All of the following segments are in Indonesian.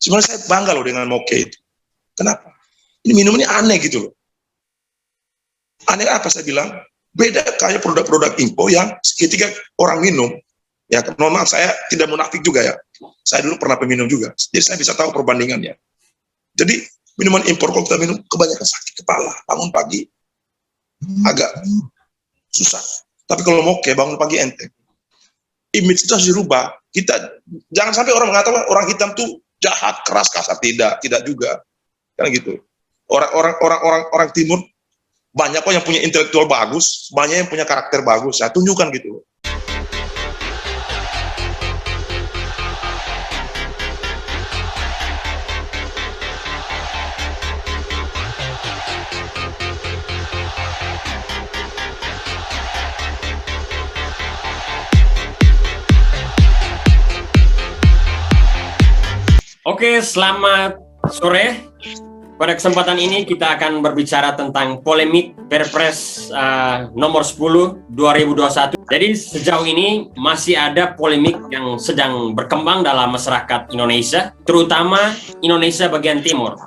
Sebenarnya saya bangga loh dengan moke itu. Kenapa? Ini minum ini aneh gitu loh. Aneh apa saya bilang? Beda kayak produk-produk info yang ketika orang minum, ya mohon maaf saya tidak munafik juga ya. Saya dulu pernah peminum juga, jadi saya bisa tahu perbandingannya. Jadi minuman impor kalau kita minum kebanyakan sakit kepala, bangun pagi agak susah. Tapi kalau moke bangun pagi enteng. Image itu harus dirubah. Kita jangan sampai orang mengatakan orang hitam tuh jahat, keras, kasar. Tidak juga. Kan gitu. Orang timur banyak kok yang punya intelektual bagus, banyak yang punya karakter bagus. Saya tunjukkan gitu. Oke, selamat sore. Pada kesempatan ini kita akan berbicara tentang polemik Perpres nomor 10 2021. Jadi sejauh ini masih ada polemik yang sedang berkembang dalam masyarakat Indonesia, terutama Indonesia bagian timur,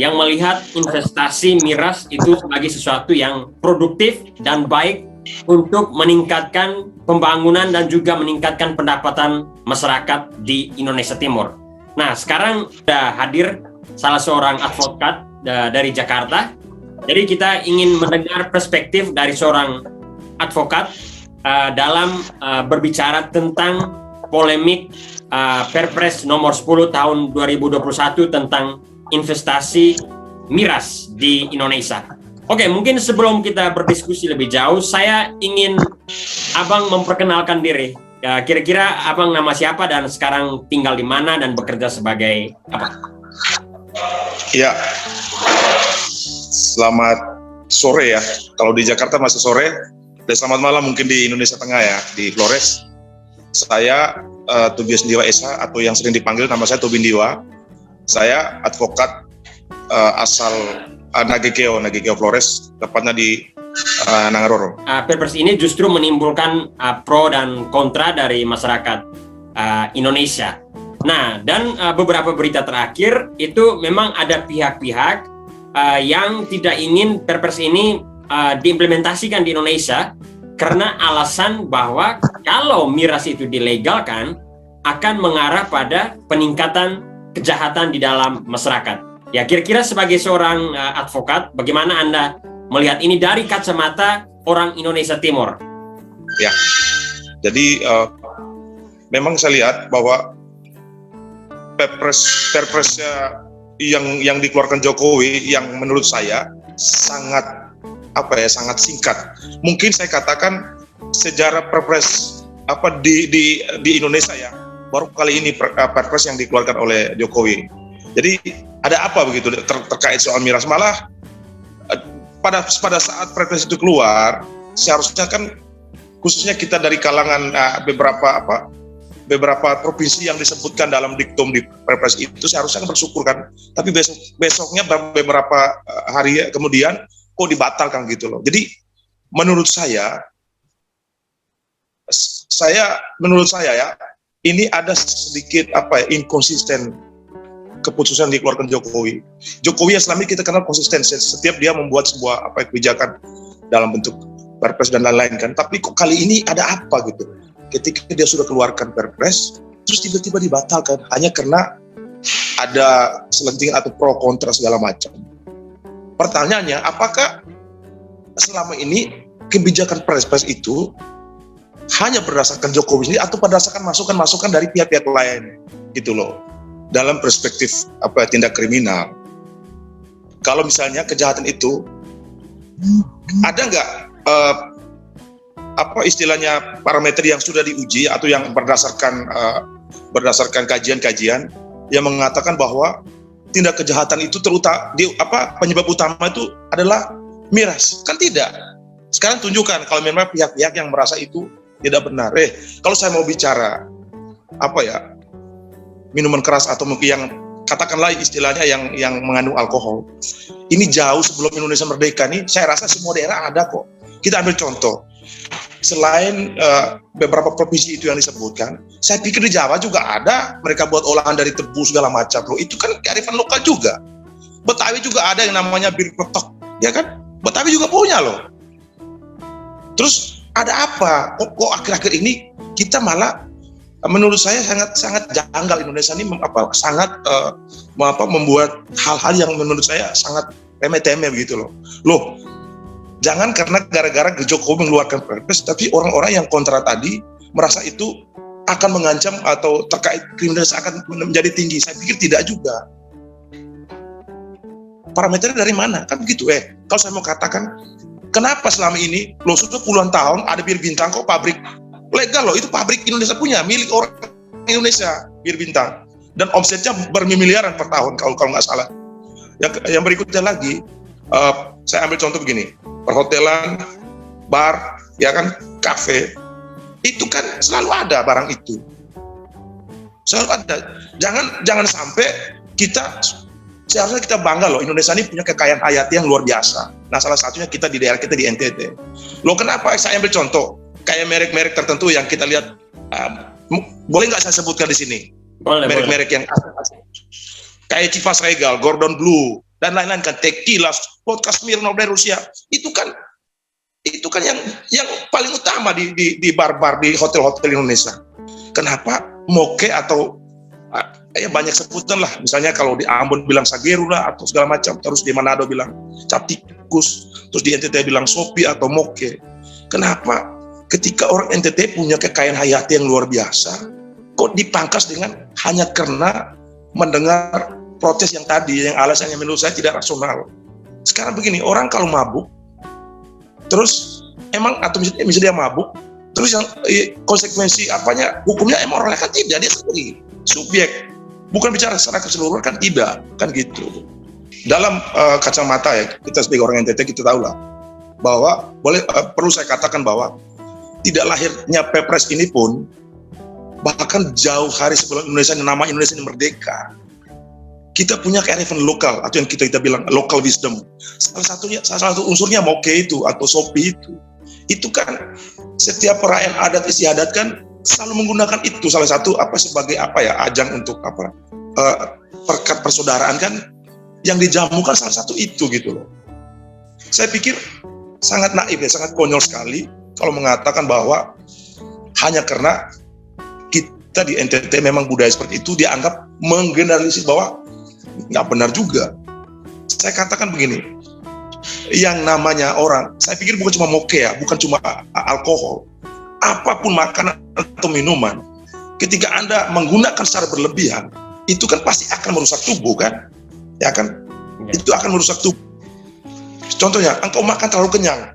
yang melihat investasi miras itu sebagai sesuatu yang produktif dan baik untuk meningkatkan pembangunan dan juga meningkatkan pendapatan masyarakat di Indonesia Timur. Nah, sekarang sudah hadir salah seorang advokat dari Jakarta. Jadi kita ingin mendengar perspektif dari seorang advokat dalam berbicara tentang polemik Perpres nomor 10 tahun 2021 tentang investasi miras di Indonesia. Oke, mungkin sebelum kita berdiskusi lebih jauh, saya ingin Abang memperkenalkan diri. Kira-kira Abang nama siapa dan sekarang tinggal di mana dan bekerja sebagai apa? Ya, selamat sore ya. Kalau di Jakarta masih sore, dan selamat malam mungkin di Indonesia Tengah ya, di Flores. Saya Tobias Ndiwa Esa atau yang sering dipanggil nama saya Tobin Ndiwa. Saya advokat asal Nagekeo Flores, tepatnya di Nangaroro. Perpres ini justru menimbulkan pro dan kontra dari masyarakat Indonesia. Nah, dan beberapa berita terakhir itu memang ada pihak-pihak yang tidak ingin Perpres ini diimplementasikan di Indonesia karena alasan bahwa kalau miras itu dilegalkan akan mengarah pada peningkatan kejahatan di dalam masyarakat. Ya, kira-kira sebagai seorang advokat, bagaimana Anda melihat ini dari kacamata orang Indonesia Timur? Ya, jadi memang saya lihat bahwa Perpresnya yang dikeluarkan Jokowi yang menurut saya sangat sangat singkat. Mungkin saya katakan sejarah Perpres di Indonesia ya baru kali ini Perpres yang dikeluarkan oleh Jokowi. Jadi ada apa begitu terkait soal miras? Malah pada saat Perpres itu keluar, seharusnya kan khususnya kita dari kalangan beberapa provinsi yang disebutkan dalam diktum di Perpres itu seharusnya bersyukur kan, tapi besoknya beberapa hari kemudian kok dibatalkan gitu loh. Jadi menurut saya ya ini ada sedikit inkonsisten keputusan yang dikeluarkan Jokowi. Jokowi yang selama ini kita kenal konsisten, setiap dia membuat sebuah kebijakan dalam bentuk Perpres dan lain-lain kan. Tapi kok kali ini ada apa gitu? Ketika dia sudah keluarkan Perpres, terus tiba-tiba dibatalkan hanya karena ada selentingan atau pro kontra segala macam. Pertanyaannya, apakah selama ini kebijakan Perpres itu hanya berdasarkan Jokowi sendiri atau berdasarkan masukan-masukan dari pihak-pihak lain gitu loh? Dalam perspektif tindak kriminal. Kalau misalnya kejahatan itu ada nggak istilahnya parameter yang sudah diuji atau yang berdasarkan kajian-kajian yang mengatakan bahwa tindak kejahatan itu penyebab utama itu adalah miras? Kan tidak. Sekarang tunjukkan kalau memang pihak-pihak yang merasa itu tidak benar. Kalau saya mau bicara minuman keras atau mungkin yang katakanlah istilahnya yang mengandung alkohol. Ini jauh sebelum Indonesia merdeka nih, saya rasa semua daerah ada kok. Kita ambil contoh. selain beberapa provinsi itu yang disebutkan, saya pikir di Jawa juga ada mereka buat olahan dari tebu segala macam loh. Itu kan kearifan lokal juga. Betawi juga ada yang namanya bir peletok, ya kan? Betawi juga punya loh. Terus ada apa? Kok akhir-akhir ini kita malah, menurut saya sangat janggal. Indonesia ini sangat membuat hal-hal yang menurut saya sangat remeh-temeh begitu loh. Loh, jangan karena gara-gara Jokowi mengeluarkan perpres, tapi orang-orang yang kontra tadi merasa itu akan mengancam atau terkait kriminalitas akan menjadi tinggi. Saya pikir tidak juga. Parameternya dari mana? Kan begitu. Kalau saya mau katakan, kenapa selama ini loh sudah puluhan tahun ada bir bintang kok pabrik legal loh, itu pabrik Indonesia punya, milik orang Indonesia, bir bintang, dan omsetnya bermiliaran per tahun kalau nggak salah. Yang berikutnya lagi, saya ambil contoh begini, perhotelan, bar, ya kan, kafe, itu kan selalu ada barang itu, selalu ada. Jangan sampai seharusnya kita bangga loh, Indonesia ini punya kekayaan hayati yang luar biasa. Nah, salah satunya kita di daerah kita di NTT. Loh, kenapa? Saya ambil contoh kayak merek-merek tertentu yang kita lihat, boleh nggak saya sebutkan di sini? Merek-merek yang kayak Chivas Regal, Gordon Blue, dan lain-lain kan, tequila, vodka Smirnoff dari Rusia. Itu kan yang paling utama di bar-bar di hotel-hotel Indonesia. Kenapa moke atau ya banyak sebutan lah, misalnya kalau di Ambon bilang Sageru lah atau segala macam, terus di Manado bilang cap tikus, terus di NTT bilang Sopi atau moke. Kenapa ketika orang NTT punya kekayaan hayati yang luar biasa, kok dipangkas dengan hanya karena mendengar protes yang tadi, yang alasannya menurut saya tidak rasional. Sekarang begini, orang kalau mabuk, terus emang atau misalnya dia mabuk, terus yang konsekuensi apanya, hukumnya emang orangnya kan tidak, dia sendiri subjek. Bukan bicara secara keseluruhan, kan tidak, kan gitu. Dalam kacamata ya, kita sebagai orang NTT kita tahu lah bahwa perlu saya katakan bahwa tidak lahirnya Perpres ini pun bahkan jauh hari sebelum nama Indonesia ini merdeka, kita punya kearifan lokal atau yang kita bilang local wisdom. Salah satu unsurnya moke itu atau sopi itu kan setiap perayaan adat istiadat kan selalu menggunakan itu, salah satu sebagai ajang untuk perkat persaudaraan kan, yang dijamukan salah satu itu gitu loh. Saya pikir sangat naif ya, sangat konyol sekali kalau mengatakan bahwa hanya karena kita di NTT memang budaya seperti itu dianggap menggeneralisir, bahwa nggak benar juga. Saya katakan begini, yang namanya orang, saya pikir bukan cuma moke ya, bukan cuma alkohol, apapun makanan atau minuman, ketika Anda menggunakan secara berlebihan, itu kan pasti akan merusak tubuh kan, ya kan? Ya. Itu akan merusak tubuh. Contohnya, engkau makan terlalu kenyang,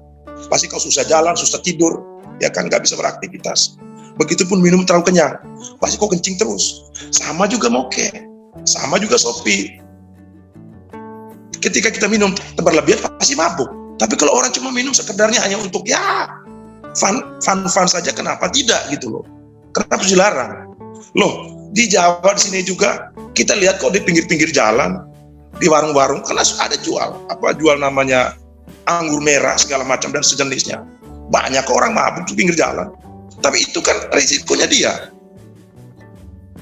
pasti kau susah jalan, susah tidur, ya kan, nggak bisa beraktivitas. Begitupun minum terlalu kenyang, pasti kau kencing terus. Sama juga moke, sama juga sopi. Ketika kita minum berlebihan pasti mabuk. Tapi kalau orang cuma minum sekedarnya hanya untuk fun saja, kenapa tidak gitu loh? Kenapa harus dilarang? Loh, di Jawa di sini juga kita lihat kok di pinggir-pinggir jalan, di warung-warung, karena ada jual namanya anggur merah segala macam dan sejenisnya. Banyak orang mabuk di pinggir jalan. Tapi itu kan risikonya dia.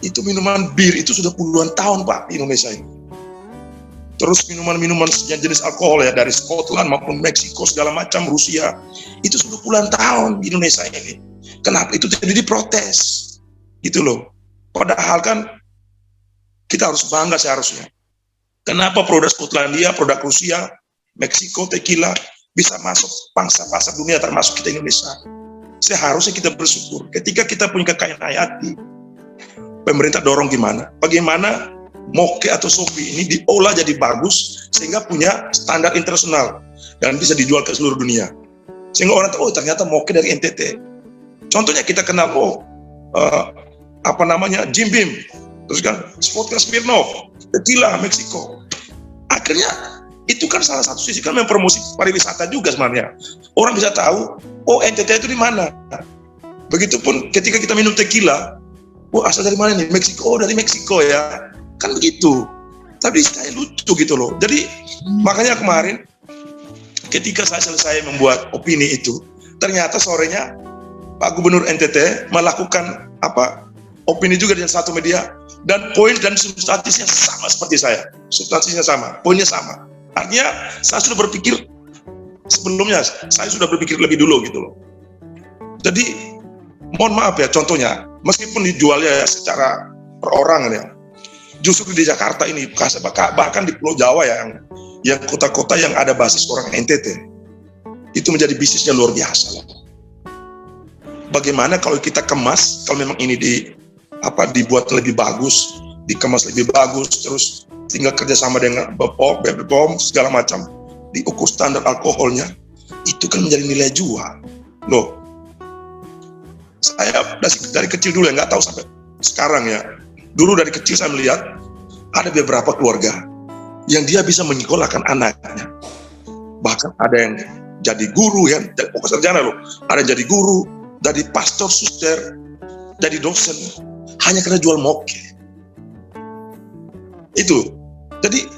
Itu minuman bir itu sudah puluhan tahun Pak di Indonesia ini. Terus minuman-minuman jenis alkohol ya dari Scotland maupun Meksiko segala macam, Rusia, itu sudah puluhan tahun di Indonesia ini. Kenapa itu jadi diprotes? Gitu loh. Padahal kan kita harus bangga seharusnya. Kenapa produk Skotlandia, produk Rusia, Meksiko, tequila bisa masuk pangsa pasar dunia termasuk kita Indonesia? Seharusnya kita bersyukur. Ketika kita punya kekayaan hayati, pemerintah dorong gimana? Bagaimana moke atau sopi ini diolah jadi bagus sehingga punya standar internasional dan bisa dijual ke seluruh dunia. Sehingga orang tahu, ternyata moke dari NTT. Contohnya kita kenal Jim Beam, terus kan vodka Smirnoff, tequila Meksiko. Akhirnya itu kan salah satu sisi kan mempromosi pariwisata juga sebenarnya. Orang bisa tahu, NTT itu di mana. Begitupun ketika kita minum tequila, asal dari mana nih? Meksiko, dari Meksiko ya. Kan begitu. Tapi saya lucu gitu loh. Jadi makanya kemarin ketika saya selesai membuat opini itu, ternyata sorenya Pak Gubernur NTT melakukan opini juga dengan satu media, dan poin dan substansinya sama seperti saya. Substansinya sama, poinnya sama. Artinya saya sudah berpikir sebelumnya, saya sudah berpikir lebih dulu gitu loh. Jadi mohon maaf ya, contohnya meskipun dijualnya secara perorangan ya, justru di Jakarta ini, bahkan di Pulau Jawa ya, yang kota-kota yang ada basis orang NTT, itu menjadi bisnisnya luar biasa loh. Bagaimana kalau kita kemas, kalau memang ini dibuat lebih bagus, dikemas lebih bagus, terus tinggal kerjasama dengan BPOM segala macam, diukur standar alkoholnya, itu kan menjadi nilai jual. Loh, saya dari kecil dulu ya, nggak tahu sampai sekarang ya. Dulu dari kecil saya melihat ada beberapa keluarga yang dia bisa menyekolahkan anaknya. Bahkan ada yang jadi guru ya, pokok sarjana loh. Ada yang jadi guru, jadi pastor, suster, jadi dosen, hanya karena jual moke. Itu. Jadi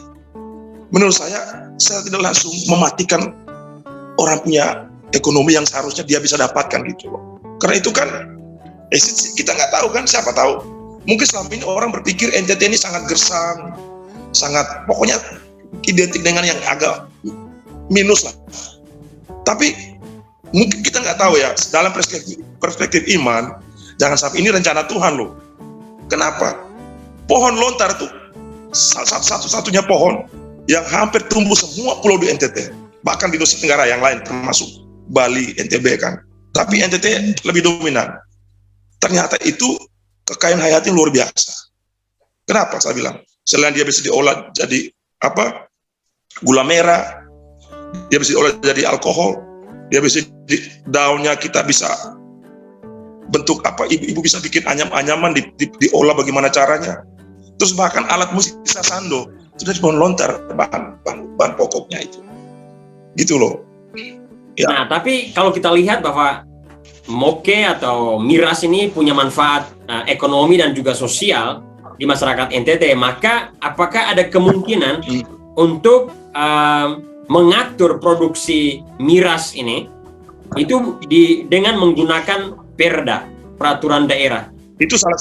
menurut saya tidak langsung mematikan orang punya ekonomi yang seharusnya dia bisa dapatkan gitu loh. Karena itu kan kita nggak tahu kan, siapa tahu. Mungkin selama ini orang berpikir NTT ini sangat gersang, sangat pokoknya identik dengan yang agak minus lah. Tapi mungkin kita nggak tahu ya, dalam perspektif iman, jangan sampai ini rencana Tuhan loh. Kenapa? Pohon lontar itu satu-satunya pohon yang hampir tumbuh semua pulau di NTT, bahkan di Nusa Tenggara yang lain termasuk Bali, NTB kan. Tapi NTT lebih dominan. Ternyata itu kekayaan hayati luar biasa. Kenapa saya bilang? Selain dia bisa diolah jadi gula merah, dia bisa diolah jadi alkohol, dia bisa daunnya kita bisa bentuk ibu bisa bikin anyam-anyaman diolah bagaimana caranya. Terus bahkan alat musik sasando sudah di pohon lontar, bahan pokoknya itu. Gitu loh. Ya. Nah, tapi kalau kita lihat bahwa moke atau miras ini punya manfaat ekonomi dan juga sosial di masyarakat NTT, maka apakah ada kemungkinan untuk mengatur produksi miras ini itu dengan menggunakan perda, peraturan daerah? Itu salah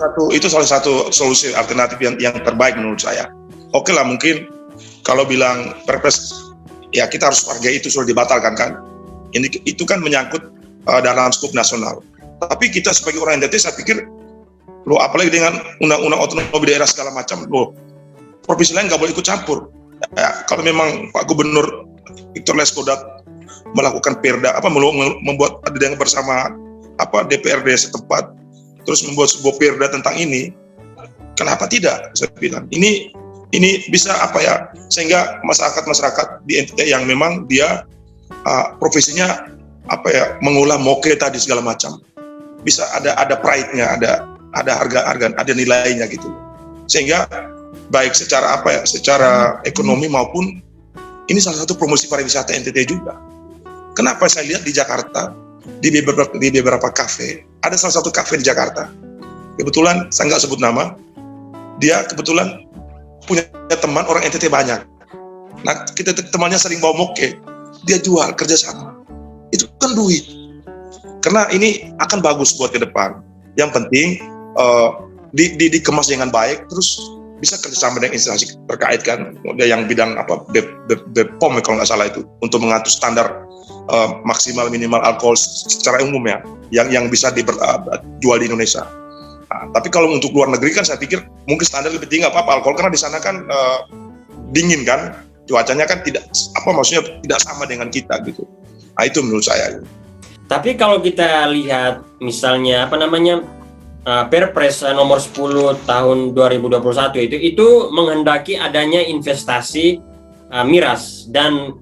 satu solusi alternatif yang terbaik menurut saya. Oke lah, mungkin kalau bilang perpres ya kita harus hargai, itu sudah dibatalkan kan. Itu kan menyangkut dalam skop nasional. Tapi kita sebagai orang NTT saya pikir loh, apalagi dengan undang-undang otonomi daerah segala macam, loh provinsi lain nggak boleh ikut campur. Ya, kalau memang Pak Gubernur Victor Leskodat melakukan perda membuat dengan bersama DPRD setempat, terus membuat sebuah perda tentang ini, kenapa tidak? Saya bilang ini bisa sehingga masyarakat di NTT yang memang dia profesinya mengolah moke tadi segala macam, bisa ada pride-nya, ada harga, ada nilainya gitu, sehingga baik secara secara ekonomi maupun ini salah satu promosi pariwisata NTT juga. Kenapa saya lihat di Jakarta di beberapa kafe, ada salah satu kafe di Jakarta, kebetulan saya nggak sebut nama, dia kebetulan punya teman orang NTT banyak. Nah, temannya sering bawa moke, dia jual kerjasama. Itu kan duit. Karena ini akan bagus buat ke depan. Yang penting dikemas dengan baik, terus bisa kerjasama dengan instansi terkait kan, yang bidang BPOM kalau nggak salah itu, untuk mengatur standar maksimal minimal alkohol secara umum ya, yang bisa dijual di Indonesia. Nah, tapi kalau untuk luar negeri kan saya pikir mungkin standar lebih tinggi alkohol, karena di sana kan dingin kan, cuacanya kan tidak sama dengan kita gitu. Nah, itu menurut saya. Tapi kalau kita lihat misalnya Perpres nomor 10 tahun 2021 itu menghendaki adanya investasi miras, dan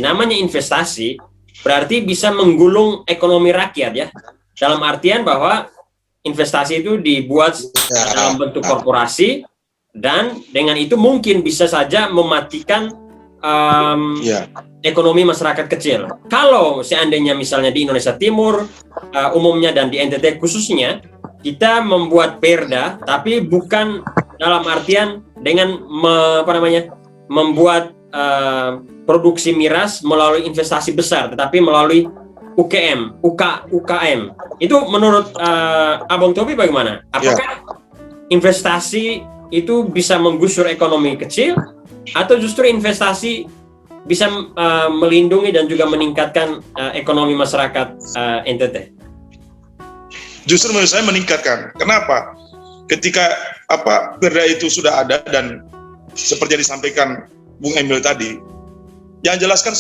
namanya investasi berarti bisa menggulung ekonomi rakyat ya, dalam artian bahwa investasi itu dibuat dalam bentuk korporasi, dan dengan itu mungkin bisa saja mematikan ekonomi masyarakat kecil. Kalau seandainya misalnya di Indonesia Timur umumnya dan di NTT khususnya, kita membuat perda, tapi bukan dalam artian dengan membuat produksi miras melalui investasi besar, tetapi melalui UKM. Itu menurut Abang Tobi bagaimana? Apakah investasi itu bisa menggusur ekonomi kecil, atau justru investasi bisa melindungi dan juga meningkatkan ekonomi masyarakat NTT? Justru menurut saya meningkatkan. Kenapa? Ketika perda itu sudah ada dan seperti yang disampaikan Bung Emil tadi, yang jelaskan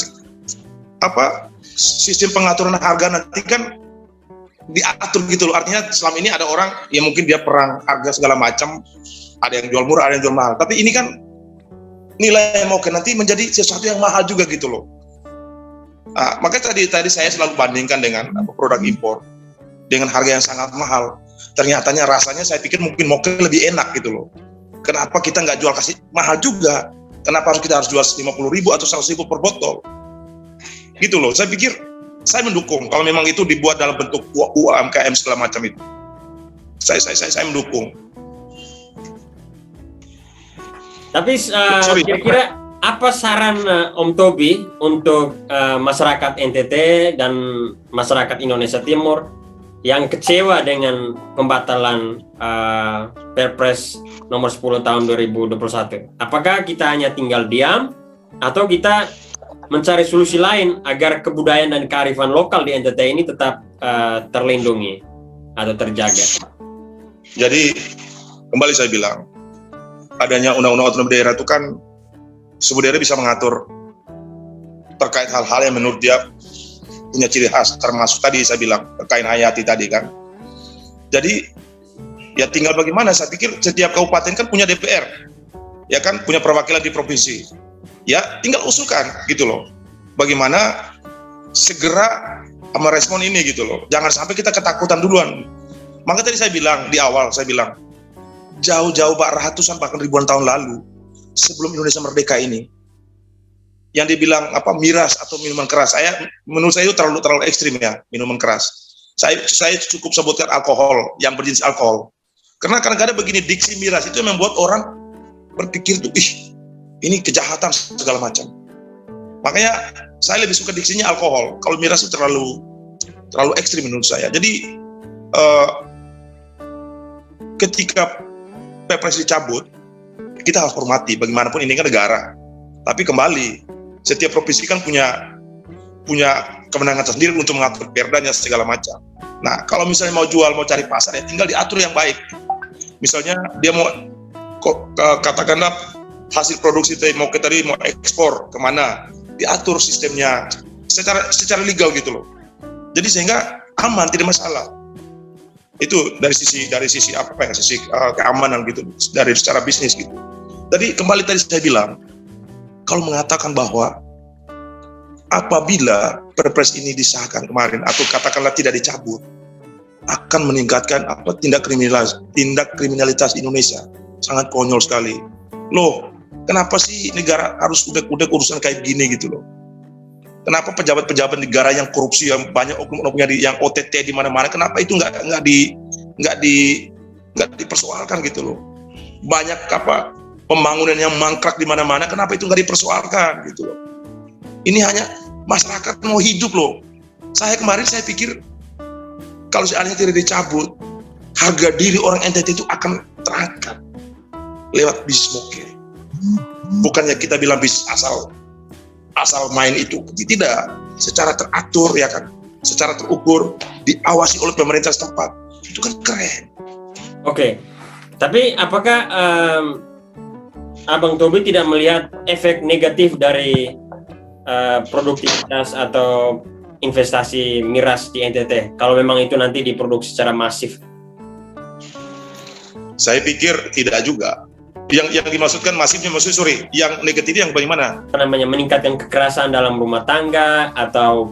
sistem pengaturan harga nanti kan diatur gitu loh. Artinya selama ini ada orang yang mungkin dia perang harga segala macam, ada yang jual murah, ada yang jual mahal. Tapi ini kan nilai yang mau nanti menjadi sesuatu yang mahal juga gitu loh. Maka tadi saya selalu bandingkan dengan produk impor dengan harga yang sangat mahal. Ternyatanya rasanya saya pikir mungkin mokel lebih enak gitu loh. Kenapa kita nggak jual kasih mahal juga? Kenapa kita harus jual 50.000 atau 100.000 per botol? Gitu loh. Saya pikir saya mendukung kalau memang itu dibuat dalam bentuk UMKM segala macam itu. Saya mendukung. Tapi kira-kira apa saran Om Tobi untuk masyarakat NTT dan masyarakat Indonesia Timur yang kecewa dengan pembatalan Perpres nomor 10 tahun 2021? Apakah kita hanya tinggal diam, atau kita mencari solusi lain agar kebudayaan dan kearifan lokal di NTT ini tetap terlindungi atau terjaga? Jadi kembali saya bilang, adanya undang-undang otonomi daerah itu kan sebuah daerah bisa mengatur terkait hal-hal yang menurut dia punya ciri khas, termasuk tadi saya bilang terkait hayati tadi kan. Jadi ya tinggal bagaimana. Saya pikir setiap kabupaten kan punya DPR, ya kan, punya perwakilan di provinsi. Ya tinggal usulkan gitu loh. Bagaimana segera merespon ini gitu loh. Jangan sampai kita ketakutan duluan. Maka tadi saya bilang di awal, saya bilang jauh-jauh ratusan bahkan ribuan tahun lalu sebelum Indonesia merdeka ini, yang dibilang miras atau minuman keras, menurut saya itu terlalu ekstrim ya, minuman keras. Saya cukup sebutkan alkohol yang berjenis alkohol. Karena kadang-kadang begini, diksi miras itu membuat orang berpikir tuh, ini kejahatan segala macam. Makanya saya lebih suka diksinya alkohol. Kalau miras itu terlalu ekstrim menurut saya. Jadi ketika Perpres dicabut, kita harus hormati. Bagaimanapun ini kan negara. Tapi kembali, setiap provinsi kan punya kemenangan sendiri untuk mengatur perdanya segala macam. Nah, kalau misalnya mau jual, mau cari pasar, ya tinggal diatur yang baik. Misalnya dia mau katakanlah hasil produksi mau ekspor kemana, diatur sistemnya secara legal gitu loh. Jadi sehingga aman, tidak masalah. Itu dari sisi sisi keamanan gitu, dari secara bisnis gitu. Jadi kembali tadi saya bilang, kalau mengatakan bahwa apabila Perpres ini disahkan kemarin atau katakanlah tidak dicabut, akan meningkatkan tindak kriminalitas Indonesia, sangat konyol sekali. Loh, kenapa sih negara harus udah urusan kayak gini gitu loh? Kenapa pejabat-pejabat negara yang korupsi, yang banyak oknum-oknumnya yang OTT di mana-mana, kenapa itu nggak dipersoalkan gitu loh? Banyak pembangunan yang mangkrak di mana-mana, kenapa itu nggak dipersoalkan gitu loh? Ini hanya masyarakat mau hidup loh. Saya pikir kalau seandainya tidak dicabut, harga diri orang NTT itu akan terangkat lewat bisnis mokel. Bukannya kita bilang bisnis asal main itu, tidak, secara teratur ya kan, secara terukur, diawasi oleh pemerintah setempat, itu kan keren. Oke, tapi apakah Abang Tobi tidak melihat efek negatif dari produktivitas atau investasi miras di NTT kalau memang itu nanti diproduksi secara masif? Saya pikir tidak juga. Yang dimaksudkan masifnya, yang negatif yang bagaimana? Namanya meningkatkan kekerasan dalam rumah tangga, atau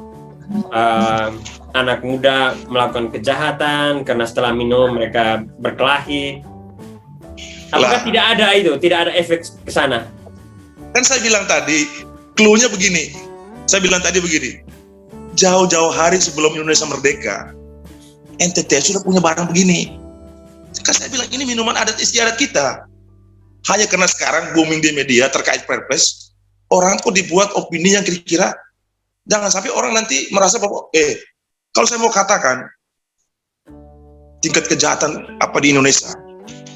anak muda melakukan kejahatan karena setelah minum mereka berkelahi. Apakah tidak ada efek ke sana? Kan saya bilang tadi, clue-nya begini. Saya bilang tadi begini. Jauh-jauh hari sebelum Indonesia merdeka, NTT sudah punya barang begini. Kan saya bilang ini minuman adat istiadat kita. Hanya karena sekarang booming di media terkait Perpres, orang kok dibuat opini yang kira-kira jangan sampai orang nanti merasa bahwa Kalau saya mau katakan tingkat kejahatan apa di Indonesia,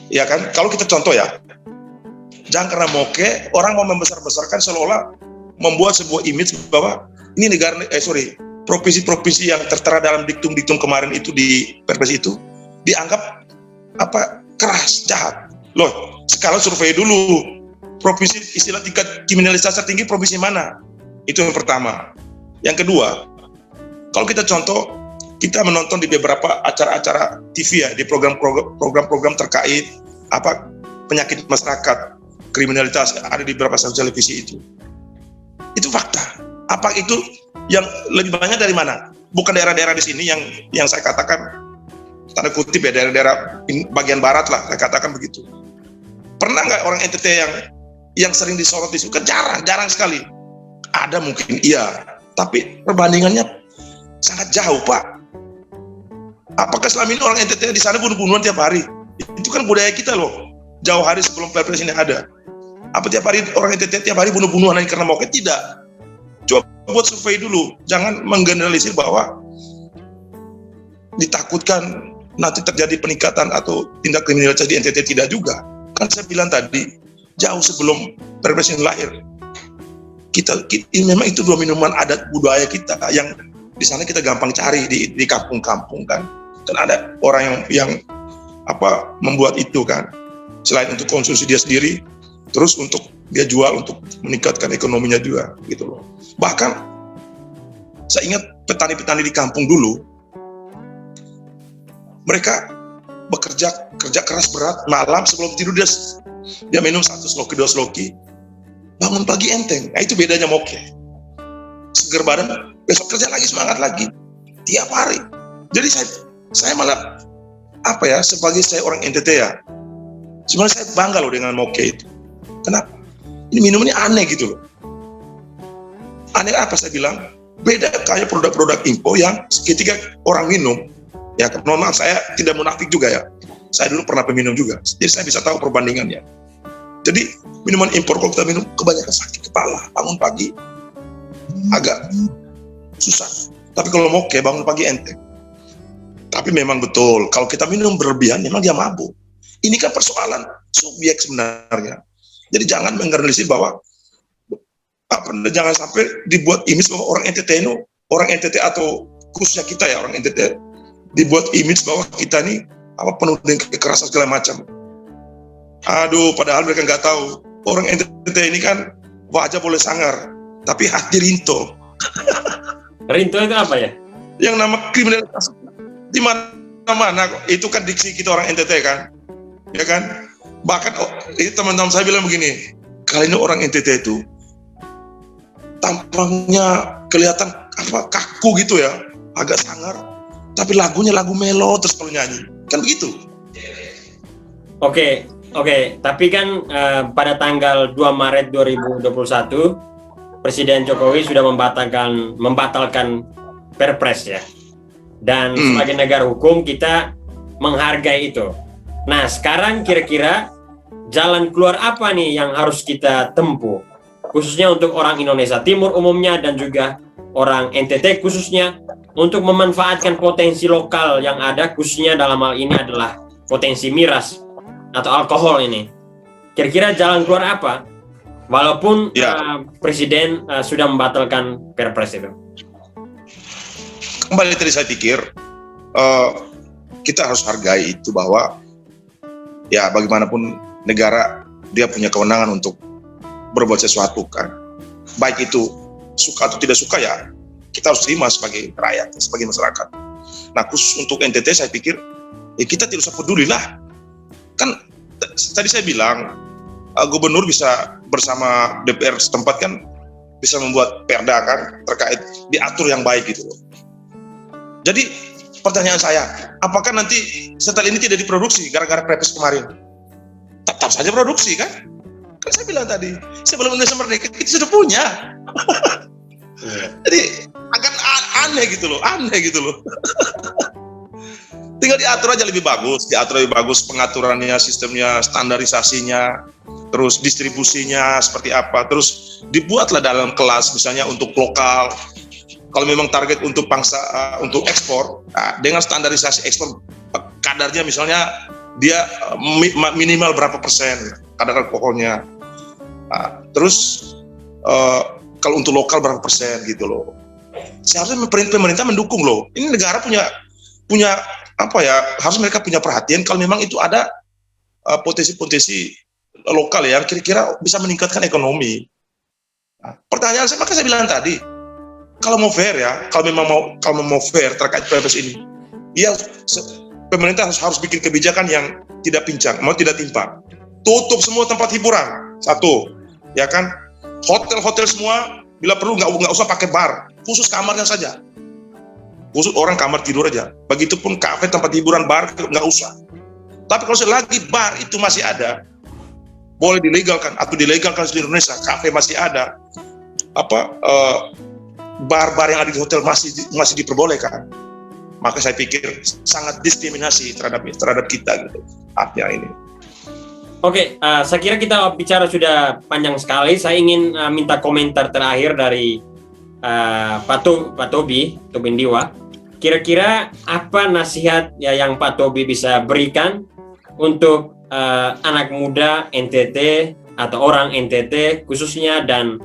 ya kan? Kalau kita contoh ya, jangan karena moke orang mau membesar-besarkan seolah-olah membuat sebuah image bahwa ini provinsi-provinsi yang tertera dalam diktum-diktum kemarin itu di Perpres itu dianggap apa keras, jahat. Loh, sekarang survei dulu provinsi istilah tingkat kriminalitas tertinggi provinsi mana? Itu yang pertama. Yang kedua, kalau kita contoh, kita menonton di beberapa acara-acara TV ya, di program-program terkait apa penyakit masyarakat, kriminalitas ada di beberapa stasiun televisi itu. Itu fakta. Apa itu yang lebih banyak dari mana? Bukan daerah-daerah di sini yang saya katakan tanda kutip ya, daerah-daerah bagian barat lah, saya katakan begitu. Pernah nggak orang NTT yang sering disorot di situ? Kan jarang sekali. Ada mungkin iya, tapi perbandingannya sangat jauh, Pak. Apakah selama ini orang NTT di sana bunuh-bunuhan tiap hari? Itu kan budaya kita loh. Jauh hari sebelum Perpres ini ada. Apa tiap hari orang NTT tiap hari bunuh-bunuhan hanya karena moket? Tidak. Coba buat survei dulu. Jangan menggeneralisir bahwa ditakutkan nanti terjadi peningkatan atau tindak kriminalitas di NTT. Tidak juga. Kan saya bilang tadi, jauh sebelum Perpres ini lahir, memang itu dua minuman adat budaya kita yang di sana kita gampang cari di kampung-kampung kan. Dan ada orang yang membuat itu kan, selain untuk konsumsi dia sendiri, terus untuk dia jual untuk meningkatkan ekonominya juga gitu loh. Bahkan saya ingat petani-petani di kampung dulu, mereka kerja keras berat, malam sebelum tidur dia minum 1 sloki 2 sloki, bangun pagi enteng. Nah, itu bedanya moke. Seger badan, besok kerja lagi, semangat lagi tiap hari. Jadi saya malah sebagai saya orang NTT ya, sebenarnya saya bangga loh dengan moke itu. Kenapa? Ini minum ini aneh gitu loh. Aneh apa saya bilang? Beda kayak produk-produk info yang ketika orang minum, ya mohon maaf saya tidak munafik juga ya. Saya dulu pernah peminum juga, jadi saya bisa tahu perbandingannya. Jadi minuman impor kalau kita minum kebanyakan sakit kepala, bangun pagi agak susah. Tapi kalau moke bangun pagi enteng. Tapi memang betul, kalau kita minum berlebihan memang dia mabuk. Ini kan persoalan subjek sebenarnya. Jadi jangan menggeneralisir bahwa jangan sampai dibuat image bahwa orang NTT atau khususnya kita ya orang NTT dibuat image bahwa kita ini penuh dengan kekerasan segala macam. Aduh, padahal mereka nggak tahu orang NTT ini kan wajah boleh sangar, tapi hati rinto. Rinto itu apa ya? Yang nama kriminalitas di mana-mana itu kan diksi kita orang NTT kan, ya kan? Bahkan ini teman-teman saya bilang begini, kali ini orang NTT itu tampangnya kelihatan kaku gitu ya, agak sangar, tapi lagunya lagu melo terus kalau nyanyi, kan begitu? Oke, tapi kan pada tanggal 2 Maret 2021 Presiden Jokowi sudah membatalkan Perpres ya. Dan sebagai negara hukum kita menghargai itu. Nah, sekarang kira-kira jalan keluar apa nih yang harus kita tempuh? Khususnya untuk orang Indonesia Timur umumnya dan juga orang NTT khususnya untuk memanfaatkan potensi lokal yang ada, khususnya dalam hal ini adalah potensi miras atau alkohol ini. Kira-kira jalan keluar apa? Walaupun Presiden sudah membatalkan Perpres itu. Kembali tadi saya pikir kita harus hargai itu bahwa ya bagaimanapun negara dia punya kewenangan untuk berbuat sesuatu kan. Baik itu suka atau tidak suka ya kita harus terima sebagai rakyat, sebagai masyarakat. Nah khusus untuk NTT saya pikir ya kita tidak usah peduli lah. Kan tadi saya bilang gubernur bisa bersama DPR setempat kan bisa membuat perda kan terkait diatur yang baik gitu loh. Jadi pertanyaan saya, apakah nanti setelah ini tidak diproduksi gara-gara Perpres kemarin? Tetap saja produksi kan? Kan saya bilang tadi, sebelum Indonesia merdeka kita sudah punya. Jadi agak aneh gitu loh. Tinggal diatur aja lebih bagus, pengaturannya, sistemnya, standarisasinya, terus distribusinya seperti apa, terus dibuatlah dalam kelas misalnya untuk lokal, Kalau memang target untuk bangsa untuk ekspor, dengan standarisasi ekspor kadarnya misalnya dia minimal berapa persen kadar alkoholnya. Terus kalau untuk lokal berapa persen gitu loh. Seharusnya pemerintah mendukung loh. Ini negara punya apa ya? Harus mereka punya perhatian kalau memang itu ada potensi-potensi lokal yang kira-kira bisa meningkatkan ekonomi. Pertanyaan saya, maka saya bilang tadi, kalau mau fair ya, kalau memang mau fair terkait PPS ini, ya pemerintah harus bikin kebijakan yang tidak pincang, tidak timpang. Tutup semua tempat hiburan, satu, ya kan? Hotel-hotel semua, bila perlu nggak usah pakai bar, khusus kamarnya saja. Khusus orang kamar tidur aja. Begitupun kafe, tempat hiburan, bar, nggak usah. Tapi kalau selagi bar itu masih ada, boleh dilegalkan atau dilegalkan di Indonesia, kafe masih ada, bar-bar yang ada di hotel masih diperbolehkan, maka saya pikir sangat diskriminasi terhadap kita gitu. Artinya ini. Oke, saya kira kita bicara sudah panjang sekali. Saya ingin minta komentar terakhir dari Pak Tobi Tobindiwa. Kira-kira apa nasihat ya yang Pak Tobi bisa berikan untuk anak muda NTT atau orang NTT khususnya, dan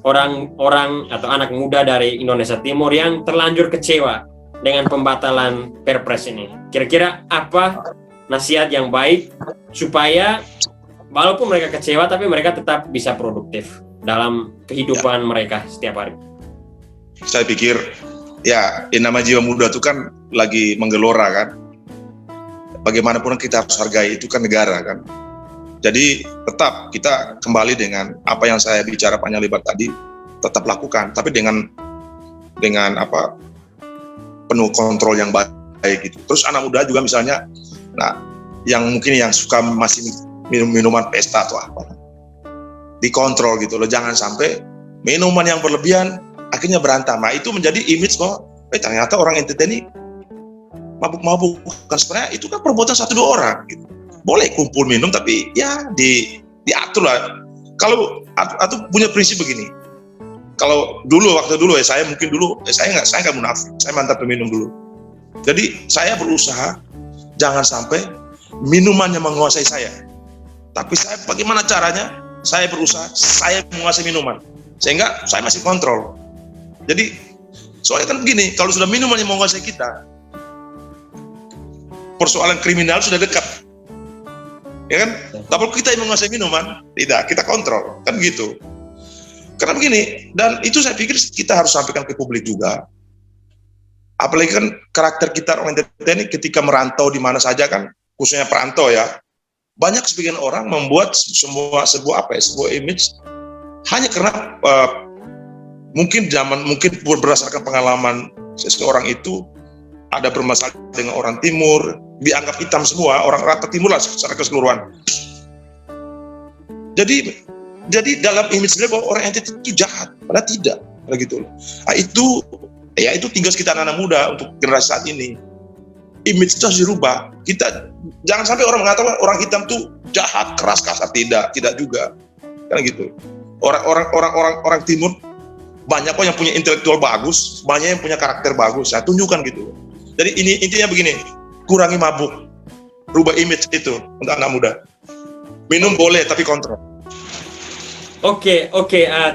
orang-orang atau anak muda dari Indonesia Timur yang terlanjur kecewa dengan pembatalan Perpres ini. Kira-kira apa nasihat yang baik supaya walaupun mereka kecewa tapi mereka tetap bisa produktif dalam kehidupan mereka setiap hari? Saya pikir ya nama jiwa muda itu kan lagi menggelora kan. Bagaimanapun kita harus hargai, itu kan negara kan. Jadi tetap kita kembali dengan apa yang saya bicara panjang lebar tadi, tetap lakukan, tapi dengan penuh kontrol yang baik gitu. Terus anak muda juga misalnya, yang mungkin yang suka masih minum minuman pesta atau apa, dikontrol gitu loh, jangan sampai minuman yang berlebihan akhirnya berantem. Itu menjadi image bahwa ternyata orang NTT ini mabuk-mabuk. Kan sebenarnya itu kan perbuatan 1-2 orang gitu. Boleh kumpul minum tapi ya diatur lah. Kalau atau punya prinsip begini, kalau waktu dulu ya saya nggak munafik, saya mantap peminum dulu. Jadi saya berusaha jangan sampai minumannya menguasai saya, tapi saya bagaimana caranya saya berusaha saya menguasai minuman sehingga saya masih kontrol. Jadi soalnya kan begini, kalau sudah minumannya menguasai kita, persoalan kriminal sudah dekat, ya kan? Tapi kalau kita yang menguasai minuman, tidak, kita kontrol, kan gitu. Karena begini, dan itu saya pikir kita harus sampaikan ke publik juga. Apalagi kan karakter kita orang NTT ini ketika merantau di mana saja kan, khususnya perantau ya, banyak sebagian orang membuat sebuah image hanya karena mungkin berdasarkan pengalaman seseorang itu ada bermasalah dengan orang Timur, dianggap hitam semua, orang rata Timur lah secara keseluruhan. Jadi dalam image dia bahwa orang NTT itu jahat, padahal tidak, gitu. Itu tinggal kita anak muda untuk generasi saat ini. Image itu harus dirubah. Kita jangan sampai orang mengatakan orang hitam itu jahat, keras, kasar, tidak juga, kan gitu. Orang Timur banyak kok yang punya intelektual bagus, banyak yang punya karakter bagus. Saya tunjukkan gitu. Jadi ini intinya begini, kurangi mabuk, rubah image itu untuk anak muda. Minum boleh tapi kontrol. Oke,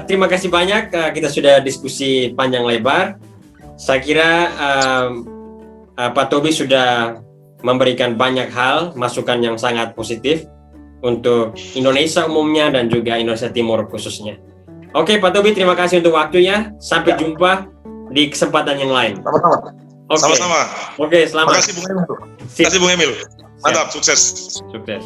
terima kasih banyak. Kita sudah diskusi panjang lebar. Saya kira Pak Tobi sudah memberikan banyak hal, masukan yang sangat positif untuk Indonesia umumnya dan juga Indonesia Timur khususnya. Oke, Pak Tobi, terima kasih untuk waktunya. Sampai jumpa di kesempatan yang lain. Sama-sama. Oke. Sama-sama. Oke, selamat. Terima kasih Bung Emil. Mantap, sukses. Sukses.